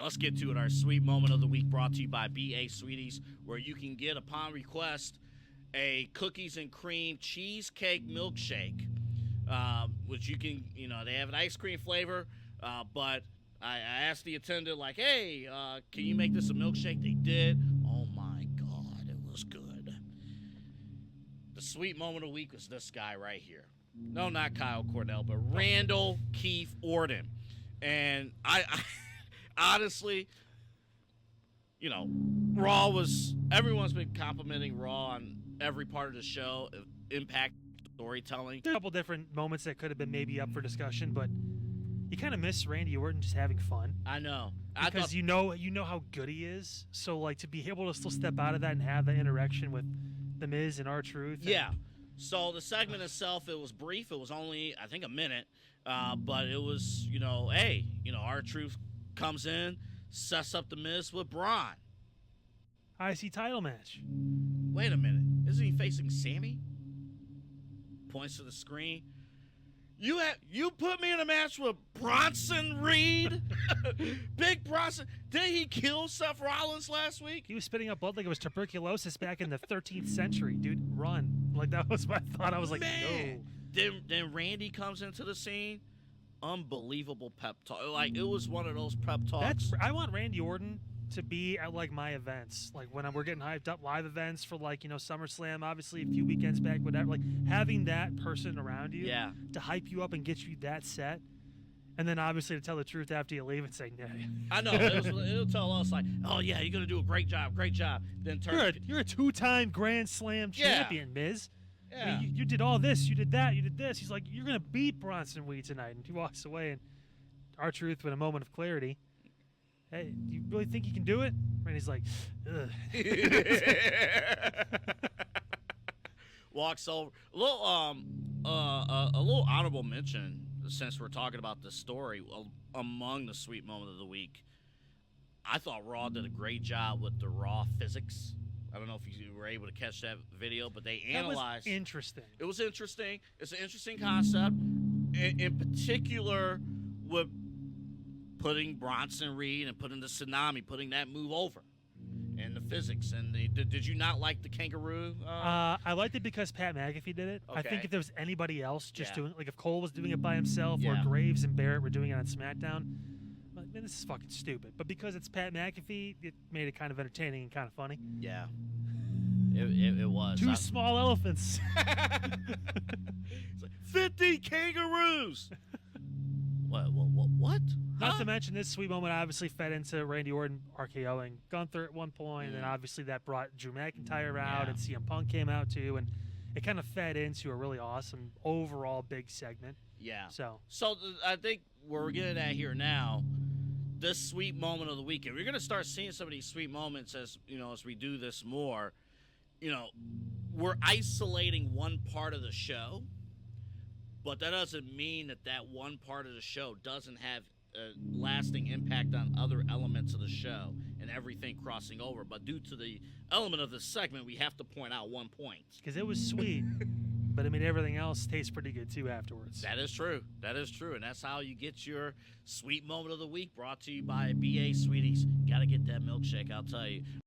let's get to it. Our sweet moment of the week brought to you by BA Sweeties, where you can get, upon request, a cookies and cream cheesecake milkshake, which you can, they have an ice cream flavor, but I asked the attendant, like, hey, can you make this a milkshake? They did. Oh, my God, it was good. The sweet moment of the week was this guy right here. No, not Kyle Cornell, but Randall Keefe Orton. And I honestly, Raw was, everyone's been complimenting Raw on every part of the show, impact storytelling. There's a couple different moments that could have been maybe up for discussion, but you kind of miss Randy Orton just having fun. I know. Because you know how good he is. So, like, to be able to still step out of that and have that interaction with The Miz and R-Truth. Yeah. So the segment itself, it was brief. It was only, I think, a minute. But it was, hey, R-Truth comes in, sets up The Miz with Braun. IC title match. Wait a minute. Isn't he facing Sammy? Points to the screen. You put me in a match with Bronson Reed? Big Bronson. Did he kill Seth Rollins last week? He was spitting up blood like it was tuberculosis back in the 13th century. Dude, run. Like, that was my thought. I was like, no. Then Randy comes into the scene. Unbelievable pep talk. Like, it was one of those pep talks. I want Randy Orton to be at, like, my events. Like, when we're getting hyped up, live events for, like, SummerSlam, obviously a few weekends back, whatever. Like, having that person around you to hype you up and get you that set. And then, obviously, to tell the truth after you leave and say, no. I know. It'll tell us, like, oh, yeah, you're going to do a great job. Then you're a two-time Grand Slam champion, Miz. Yeah. I mean, you did all this, you did that, you did this. He's like, you're going to beat Bronson Reed tonight. And he walks away, and R-Truth, with a moment of clarity, hey, do you really think you can do it? And he's like, ugh. Walks over. A little honorable mention, since we're talking about this story, among the sweet moment of the week. I thought Raw did a great job with the Raw physics. I don't know if you were able to catch that video, but they analyzed. That was interesting. It was interesting. It's an interesting concept, in particular with putting Bronson Reed and putting the Tsunami, putting that move over, and the physics. And did you not like the kangaroo? I liked it because Pat McAfee did it. Okay. I think if there was anybody else just doing it, like if Cole was doing it by himself or Graves and Barrett were doing it on SmackDown, like, man, this is fucking stupid. But because it's Pat McAfee, it made it kind of entertaining and kind of funny. Yeah. It was. Two small elephants. It's like 50 kangaroos. What? Not to mention this sweet moment obviously fed into Randy Orton RKOing Gunther at one point, and then obviously that brought Drew McIntyre out, and CM Punk came out too, and it kind of fed into a really awesome overall big segment. Yeah. So I think where we're getting at here now, this sweet moment of the week, and we're going to start seeing some of these sweet moments as we do this more. We're isolating one part of the show, but that doesn't mean that one part of the show doesn't have a lasting impact on other elements of the show and everything crossing over. But due to the element of this segment, we have to point out one point. Because it was sweet, but I mean, everything else tastes pretty good too afterwards. That is true. And that's how you get your sweet moment of the week, brought to you by BA Sweeties. Got to get that milkshake, I'll tell you.